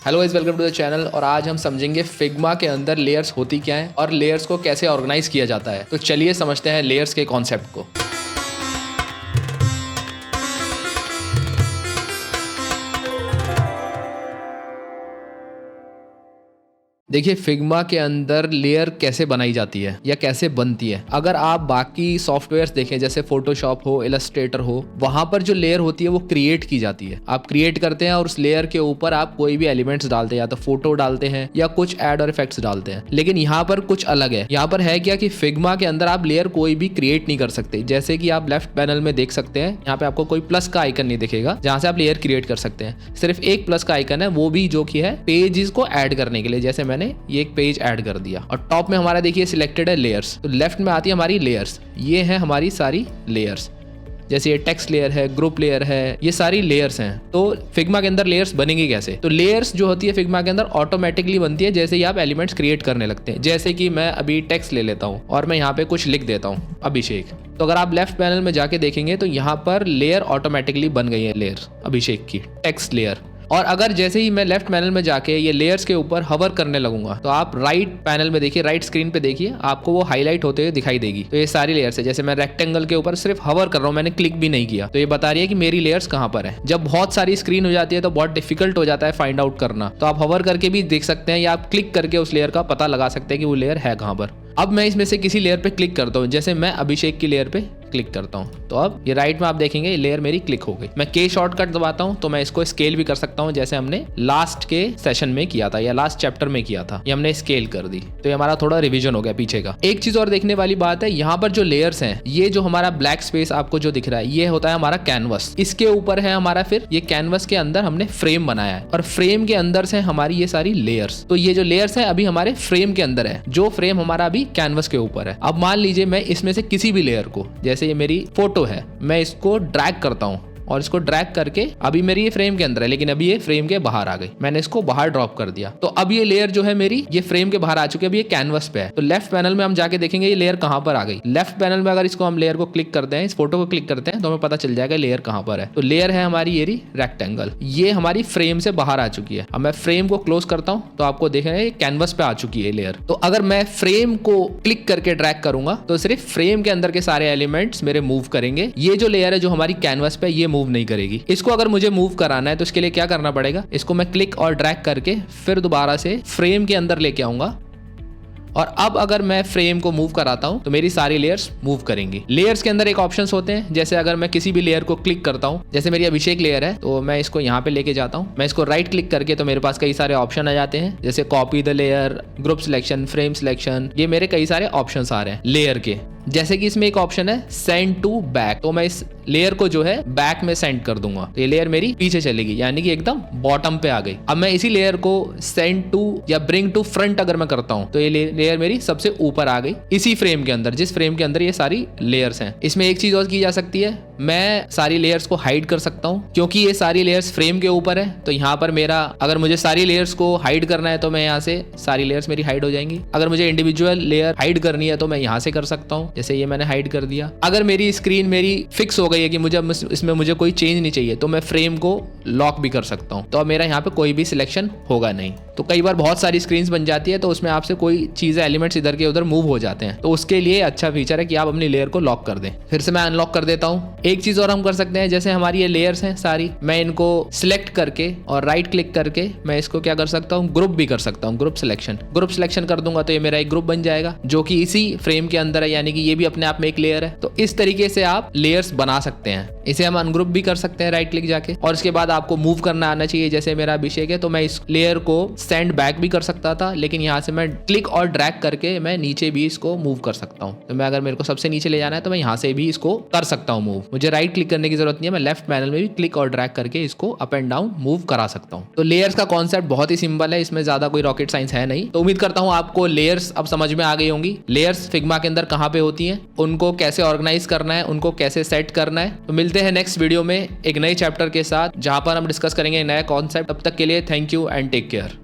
Hello guys, welcome to the channel. और आज हम समझेंगे फिग्मा के अंदर लेयर्स होती क्या हैं और लेयर्स को कैसे ऑर्गेनाइज किया जाता है। तो चलिए समझते हैं लेयर्स के कॉन्सेप्ट को। देखिए, फिग्मा के अंदर लेयर कैसे बनाई जाती है या कैसे बनती है। अगर आप बाकी सॉफ्टवेयर्स देखें जैसे फोटोशॉप हो, इलस्ट्रेटर हो, वहां पर जो लेयर होती है वो क्रिएट की जाती है। आप क्रिएट करते हैं और उस लेयर के ऊपर आप कोई भी एलिमेंट्स डालते हैं, या तो फोटो डालते हैं या कुछ ऐड और इफेक्ट्स डालते हैं। लेकिन यहाँ पर कुछ अलग है। यहाँ पर है क्या कि फिग्मा के अंदर आप लेयर कोई भी क्रिएट नहीं कर सकते। जैसे कि आप लेफ्ट पैनल में देख सकते हैं, यहाँ पे आपको कोई प्लस का आइकन नहीं दिखेगा जहां से आप लेयर क्रिएट कर सकते हैं। सिर्फ एक प्लस का आइकन है, वो भी जो कि है पेजेस को ऐड करने के लिए। जैसे मैंने ये एक पेज ऐड कर दिया और टॉप में हमारा देखिए सिलेक्टेड है लेयर्स। तो लेफ्ट में आती है हमारी लेयर्स। ये है हमारी सारी लेयर्स, जैसे ये टेक्स्ट लेयर है, ग्रुप लेयर है, ये सारी लेयर्स हैं। तो फिग्मा के अंदर लेयर्स बनेंगी कैसे? तो लेयर्स जो होती है फिग्मा के अंदर ऑटोमेटिकली बनती है जैसे ही आप एलिमेंट्स क्रिएट करने लगते हैं। जैसे कि मैं अभी टेक्स्ट ले लेता हूँ और मैं यहाँ पे कुछ लिख देता हूँ, अभिषेक। तो अगर आप लेफ्ट पैनल में जाके देखेंगे तो यहाँ पर लेयर ऑटोमेटिकली बन गई है, लेयर अभिषेक की, टेक्स्ट लेयर। और अगर जैसे ही मैं लेफ्ट पैनल में जाके ये लेयर्स के ऊपर हवर करने लगूंगा तो आप राइट पैनल में देखिए, राइट स्क्रीन पे देखिए, आपको वो हाईलाइट होते हुए दिखाई देगी। तो ये सारी लेयर्स है। जैसे मैं रेक्टेंगल के ऊपर सिर्फ हवर कर रहा हूँ, मैंने क्लिक भी नहीं किया, तो ये बता रही है कि मेरी लेयर्स कहाँ पर है। जब बहुत सारी स्क्रीन हो जाती है तो बहुत डिफिकल्ट हो जाता है फाइंड आउट करना। तो आप हवर करके भी देख सकते हैं या आप क्लिक करके उस लेयर का पता लगा सकते हैं कि वो लेयर है कहाँ पर। अब मैं इसमें से किसी लेयर पे क्लिक करता हूँ, जैसे मैं अभिषेक की लेयर पे क्लिक करता हूँ, तो अब ये राइट में आप देखेंगे ये लेयर मेरी क्लिक हो गई। मैं के शॉर्टकट दबाता हूँ तो मैं इसको स्केल भी कर सकता हूँ, जैसे हमने लास्ट के सेशन में किया था या लास्ट चैप्टर में किया था। ये हमने स्केल कर दी, तो ये हमारा थोड़ा रिवीजन हो गया पीछे का। एक चीज और देखने वाली बात है, यहाँ पर जो लेयर्स हैं, ये जो हमारा ब्लैक स्पेस आपको जो दिख रहा है, ये होता है हमारा कैनवस। इसके ऊपर है हमारा, फिर ये कैनवस के अंदर हमने फ्रेम बनाया है और फ्रेम के अंदर से हमारी ये सारी लेयर्स। तो ये जो लेयर्स है अभी हमारे फ्रेम के अंदर है, जो फ्रेम हमारा अभी कैनवस के ऊपर है। अब मान लीजिए मैं इसमें से किसी भी लेयर को, जैसे ये मेरी फोटो है, मैं इसको ड्रैग करता हूं और इसको ड्रैग करके, अभी मेरी ये फ्रेम के अंदर है लेकिन अभी ये फ्रेम के बाहर आ गई, मैंने इसको बाहर ड्रॉप कर दिया। तो अब ये लेयर जो है मेरी, ये फ्रेम के बाहर आ चुकी है, अभी ये कैनवस पे है। तो लेफ्ट पैनल में हम जाके देखेंगे ये लेयर कहां पर आ गई। लेफ्ट पैनल में अगर इसको हम लेयर को क्लिक करते हैं, इस फोटो को क्लिक करते हैं, तो हमें पता चल जाएगा लेयर कहां पर है। तो लेयर है हमारी ये रेक्टेंगल, ये हमारी फ्रेम से बाहर आ चुकी है। अब मैं फ्रेम को क्लोज करता हूं तो आपको देख रहे हैं कैनवस पे आ चुकी है लेयर। तो अगर मैं फ्रेम को क्लिक करके ड्रैग करूंगा तो सिर्फ फ्रेम के अंदर के सारे एलिमेंट्स मेरे मूव करेंगे। ये जो लेयर है जो हमारी कैनवस पे, ये मूव नहीं करेगी। इसको अगर मुझे मूव कराना है तो इसके लिए क्या करना पड़ेगा, इसको मैं क्लिक और ड्रैग करके फिर दोबारा से फ्रेम के अंदर लेके आऊंगा। और अब अगर मैं फ्रेम को मूव कराता हूं तो मेरी सारी लेयर्स मूव करेंगी। लेयर्स के अंदर एक ऑप्शंस होते हैं, जैसे अगर मैं किसी भी लेयर को क्लिक करता हूं, जैसे मेरी अभिषेक लेयर है तो मैं इसको यहां पे लेके जाता हूं, मैं इसको राइट क्लिक करके, तो मेरे पास कई सारे ऑप्शन आ जाते हैं, जैसे copy the layer, group selection, frame selection, ये मेरे कई सारे ऑप्शंस आ रहे हैं लेयर के। जैसे कि इसमें एक ऑप्शन है सेंड टू बैक, तो मैं इस लेयर को जो है बैक में सेंड कर दूंगा, तो ये लेयर मेरी पीछे चलेगी, यानी कि एकदम बॉटम पे आ गई। अब मैं इसी लेयर को सेंड टू या ब्रिंग टू फ्रंट अगर मैं करता हूं तो ये लेयर मेरी सबसे ऊपर आ गई, इसी फ्रेम के अंदर, जिस फ्रेम के अंदर ये सारी लेयर्स हैं। इसमें एक चीज और की जा सकती है, मैं सारी लेयर्स को हाइड कर सकता हूं, क्योंकि ये सारी लेयर्स फ्रेम के ऊपर है। तो यहाँ पर मेरा, अगर मुझे सारी लेयर्स को हाइड करना है तो मैं यहाँ से सारी लेयर्स मेरी हाइड हो जाएंगी। अगर मुझे इंडिविजुअल लेयर हाइड करनी है तो मैं यहाँ से कर सकता हूँ, जैसे ये मैंने हाइड कर दिया। अगर मेरी स्क्रीन मेरी फिक्स हो गई है कि मुझे इसमें मुझे कोई चेंज नहीं चाहिए तो मैं फ्रेम को लॉक भी कर सकता हूँ, तो अब मेरा यहाँ पे कोई भी सिलेक्शन होगा नहीं। तो कई बार बहुत सारी स्क्रीन्स बन जाती है तो उसमें आपसे कोई चीजें, एलिमेंट्स इधर के उधर मूव हो जाते हैं, तो उसके लिए अच्छा फीचर है कि आप अपनी लेयर को लॉक कर दें। फिर से मैं अनलॉक कर देता हूँ। एक चीज और हम कर सकते हैं, जैसे हमारी ये लेयर्स हैं सारी, मैं इनको सिलेक्ट करके और राइट क्लिक करके मैं इसको क्या कर सकता हूँ, ग्रुप भी कर सकता हूँ, ग्रुप सिलेक्शन कर दूंगा, तो ये मेरा एक ग्रुप बन जाएगा जो कि इसी फ्रेम के अंदर है, यानी कि ये भी अपने आप में एक लेयर है। तो इस तरीके से आप लेयर्स बना सकते हैं। इसे हम अनग्रुप भी कर सकते हैं राइट क्लिक जाके, और इसके बाद आपको मूव करना आना चाहिए। जैसे मेरा अभिषेक है तो मैं इस लेयर को सेंड बैक भी कर सकता था, लेकिन यहाँ से मैं क्लिक और ड्रैग करके मैं नीचे भी इसको मूव कर सकता हूँ। तो मैं, अगर मेरे को सबसे नीचे ले जाना है तो मैं यहाँ से भी इसको कर सकता हूँ मूव, मुझे राइट क्लिक करने की जरूरत नहीं है, मैं लेफ्ट पैनल में भी क्लिक और ड्रैग करके इसको अप एंड डाउन मूव करा सकता हूँ। तो लेयर्स का कॉन्सेप्ट बहुत ही सिंपल है, इसमें ज्यादा कोई रॉकेट साइंस है नहीं। तो उम्मीद करता हूँ आपको लेयर्स अब समझ में आ गई होंगी। लेयर्स फिग्मा के अंदर कहाँ पे होती हैं, उनको कैसे ऑर्गेनाइज करना है, उनको कैसे सेट करना है। तो मिलते हैं नेक्स्ट वीडियो में एक नए चैप्टर के साथ, जहां पर हम डिस्कस करेंगे नया कॉन्सेप्ट। तब तक के लिए thank you and take care.